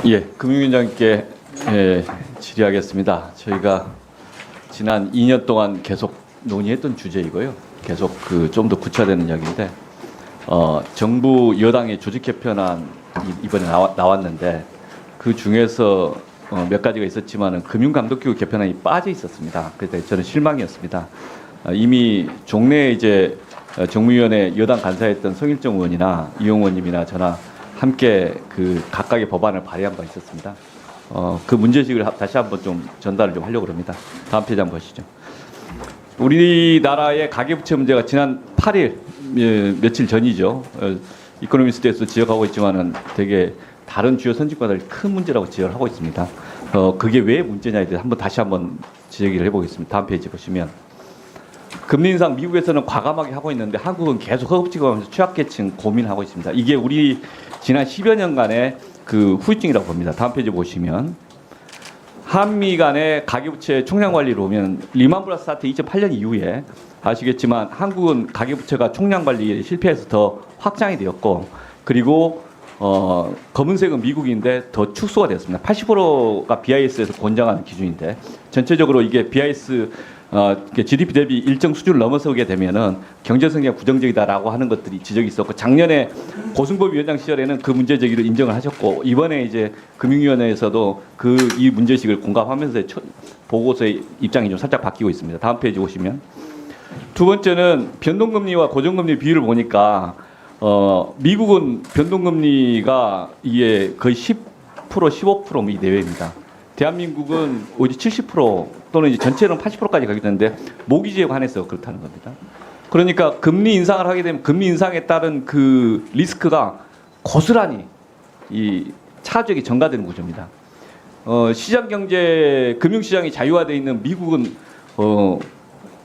예, 금융위원장께 질의하겠습니다. 저희가 지난 2년 동안 계속 논의했던 주제이고요. 계속 좀 더 구체화되는 이야기인데, 정부 여당의 조직 개편안 이번에 나왔는데 그 중에서 몇 가지가 있었지만은 금융감독기구 개편안이 빠져 있었습니다. 그래서 저는 실망이었습니다. 이미 종래에 이제 정무위원회 여당 간사였던 성일정 의원이나 이용 의원님이나 저나 함께 각각의 법안을 발의한 바 있었습니다. 그 문제식을 다시 한번 좀 전달을 좀 하려고 합니다. 다음 페이지 한번 보시죠. 우리나라의 가계부채 문제가 지난 8일 며칠 전이죠. 이코노미스트에서 지적하고 있지만은 되게 다른 주요 선진국들이 큰 문제라고 지적을 하고 있습니다. 그게 왜 문제냐에 대해서 다시 한번 지적을 해보겠습니다. 다음 페이지 보시면 금리 인상 미국에서는 과감하게 하고 있는데 한국은 계속 허겁지겁하면서 취약계층 고민하고 있습니다. 이게 우리 지난 10여 년간의 후유증이라고 봅니다. 다음 페이지 보시면 한미 간의 가계부채 총량 관리를 보면 리만 브라더스 사태 2008년 이후에 아시겠지만 한국은 가계부채가 총량 관리에 실패해서 더 확장이 되었고, 그리고 검은색은 미국인데 더 축소가 되었습니다. 80%가 BIS에서 권장하는 기준인데 전체적으로 이게 BIS GDP 대비 일정 수준을 넘어서게 되면은 경제 성장 부정적이다라고 하는 것들이 지적이 있었고, 작년에 고승범 위원장 시절에는 그 문제 제기를 인정을 하셨고, 이번에 이제 금융위원회에서도 이 문제식을 공감하면서 보고서의 입장이 좀 살짝 바뀌고 있습니다. 다음 페이지 보시면 두 번째는 변동금리와 고정금리 비율을 보니까 미국은 변동금리가 이게 거의 10% 15% 이내외입니다. 대한민국은 오히려 70% 또는 이제 전체는 80%까지 가게 되는데 모기지에 관해서 그렇다는 겁니다. 그러니까 금리 인상을 하게 되면 금리 인상에 따른 그 리스크가 고스란히 이 차적이 전가되는 구조입니다. 시장 경제, 금융시장이 자유화되어 있는 미국은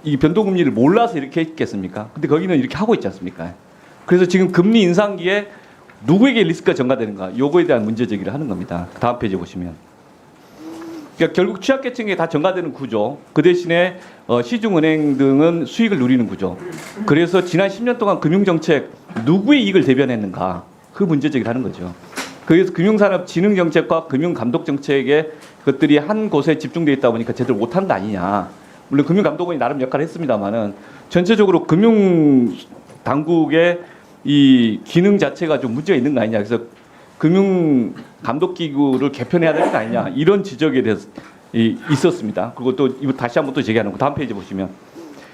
이 변동금리를 몰라서 이렇게 했겠습니까? 근데 거기는 이렇게 하고 있지 않습니까? 그래서 지금 금리 인상기에 누구에게 리스크가 전가되는가? 요거에 대한 문제 제기를 하는 겁니다. 다음 페이지 보시면. 그러니까 결국 취약계층에 다 전가되는 구조, 그 대신에 시중은행 등은 수익을 누리는 구조. 그래서 지난 10년 동안 금융정책 누구의 이익을 대변했는가, 그 문제 제기를 하는 거죠. 그래서 금융산업진흥정책과 금융감독정책의 것들이 한 곳에 집중되어 있다 보니까 제대로 못한 거 아니냐. 물론 금융감독원이 나름 역할을 했습니다만은 전체적으로 금융당국의 이 기능 자체가 좀 문제가 있는 거 아니냐. 그래서 금융감독기구를 개편해야 되는 거 아니냐, 이런 지적에 대해서 있었습니다. 그리고 또 이거 다시 한번 또 제기하는 거 다음 페이지 보시면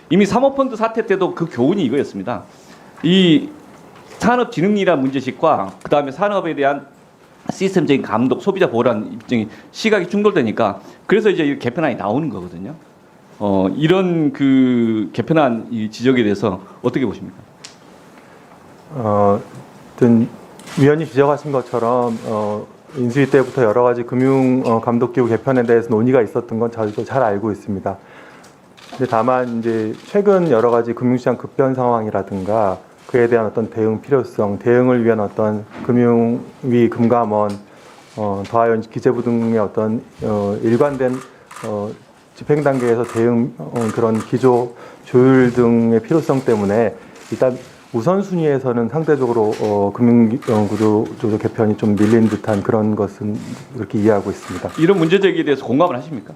이미 사모펀드 사태 때도 그 교훈이 이거였습니다. 이 산업진흥이라는 문제식과 그 다음에 산업에 대한 시스템적인 감독, 소비자 보호라는 입장이 시각이 충돌되니까 그래서 이제 이 개편안이 나오는 거거든요. 이런 개편안 이 지적에 대해서 어떻게 보십니까? 위원님 지적하신 것처럼 인수위 때부터 여러 가지 금융 감독기구 개편에 대해서 논의가 있었던 건 저희도 잘 알고 있습니다. 근데 다만 이제 최근 여러 가지 금융시장 급변 상황이라든가 그에 대한 어떤 대응 필요성, 대응을 위한 어떤 금융위, 금감원, 더하여 기재부 등의 어떤 일관된 집행 단계에서 대응 그런 기조 조율 등의 필요성 때문에 일단 우선순위에서는 상대적으로 금융구조 개편이 좀 밀린 듯한 그런 것은 그렇게 이해하고 있습니다. 이런 문제 제기에 대해서 공감을 하십니까?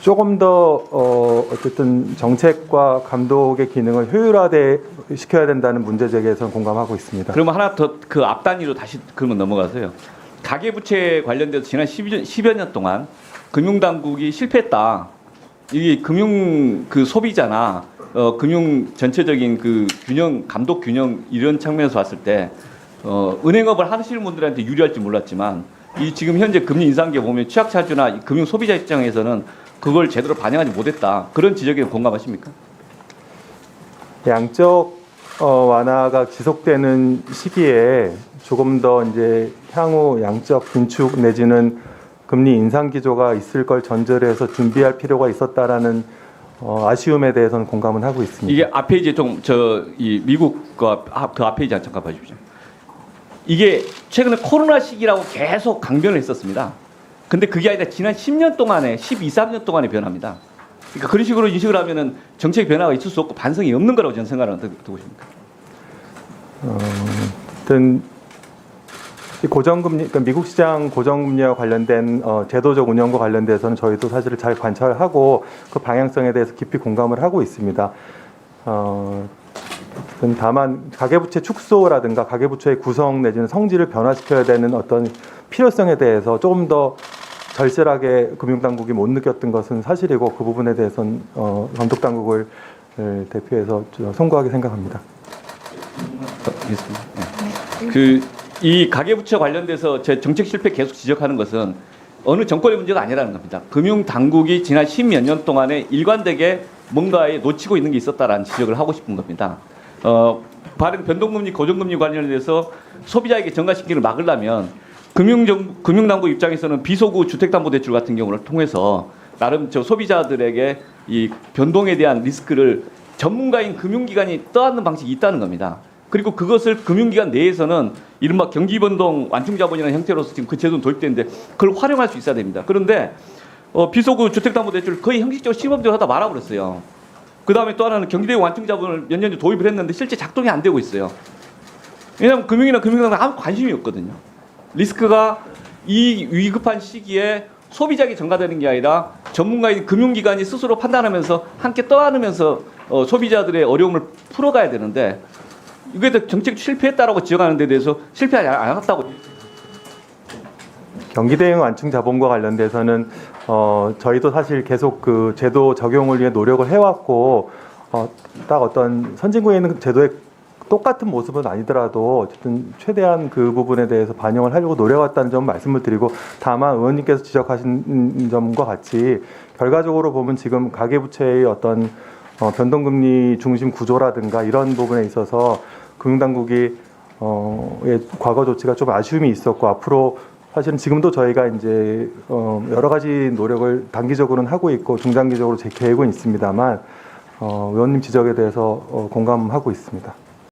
조금 더 어쨌든 정책과 감독의 기능을 효율화돼 시켜야 된다는 문제 제기에서는 공감하고 있습니다. 그러면 하나 더 앞 단위로 다시 그러면 넘어가서요. 가계부채 관련돼서 지난 10여 년 동안 금융당국이 실패했다. 이게 금융 소비자나 금융 전체적인 균형, 감독 균형 이런 측면에서 봤을 때 은행업을 하시는 분들한테 유리할지 몰랐지만 이 지금 현재 금리 인상기에 보면 취약차주나 금융 소비자 입장에서는 그걸 제대로 반영하지 못했다. 그런 지적에 공감하십니까? 양적 완화가 지속되는 시기에 조금 더 이제 향후 양적 긴축 내지는 금리 인상 기조가 있을 걸 전제로 해서 준비할 필요가 있었다라는 아쉬움에 대해서는 공감은 하고 있습니다. 이게 앞에 이제 이 미국과 그 앞에 이제 잠깐 봐주십시오. 이게 최근에 코로나 시기라고 계속 강변을 했었습니다. 근데 그게 아니라 지난 10년 동안에 12, 13년 동안의 변화입니다. 그러니까 그런 식으로 인식을 하면은 정책 변화가 있을 수 없고 반성이 없는 거라고 저는 생각을 어떻게 보십니까? 하여튼 이 고정금리, 그러니까 미국 시장 고정금리와 관련된 제도적 운영과 관련돼서는 저희도 사실을 잘 관찰하고 그 방향성에 대해서 깊이 공감을 하고 있습니다. 다만 가계부채 축소라든가 가계부채의 구성 내지는 성질을 변화시켜야 되는 어떤 필요성에 대해서 조금 더 절실하게 금융당국이 못 느꼈던 것은 사실이고 그 부분에 대해서는 감독당국을 대표해서 송구하게 생각합니다. 이 가계부채 관련돼서 제 정책 실패 계속 지적하는 것은 어느 정권의 문제가 아니라는 겁니다. 금융당국이 지난 10몇 년 동안에 일관되게 뭔가에 놓치고 있는 게 있었다라는 지적을 하고 싶은 겁니다. 발행 변동금리, 고정금리 관련해서 소비자에게 전가시키기를 막으려면 금융당국 입장에서는 비소구 주택담보대출 같은 경우를 통해서 나름 소비자들에게 이 변동에 대한 리스크를 전문가인 금융기관이 떠안는 방식이 있다는 겁니다. 그리고 그것을 금융기관 내에서는 이른바 경기변동 완충자본이라는 형태로서 지금 그 제도는 도입되는데 그걸 활용할 수 있어야 됩니다. 그런데 비소구 주택담보대출 거의 형식적으로 시범적으로 하다 말아버렸어요. 그 다음에 또 하나는 경기대용 완충자본을 몇 년 전에 도입을 했는데 실제 작동이 안 되고 있어요. 왜냐하면 금융이나 금융당국은 아무 관심이 없거든요. 리스크가 이 위급한 시기에 소비자에게 전가되는 게 아니라 전문가인 금융기관이 스스로 판단하면서 함께 떠안으면서 소비자들의 어려움을 풀어가야 되는데 이게 정책 실패했다라고 지적하는 데 대해서 실패하지 않았다고. 경기대응 완충 자본과 관련돼서는 저희도 사실 계속 그 제도 적용을 위해 노력을 해왔고 딱 어떤 선진국에 있는 제도의 똑같은 모습은 아니더라도 어쨌든 최대한 그 부분에 대해서 반영을 하려고 노력했다는 점 말씀을 드리고 다만 의원님께서 지적하신 점과 같이 결과적으로 보면 지금 가계부채의 어떤 변동금리 중심 구조라든가 이런 부분에 있어서 금융당국이 과거 조치가 좀 아쉬움이 있었고 앞으로 사실은 지금도 저희가 이제 여러 가지 노력을 단기적으로는 하고 있고 중장기적으로 제 계획은 있습니다만 의원님 지적에 대해서 공감하고 있습니다.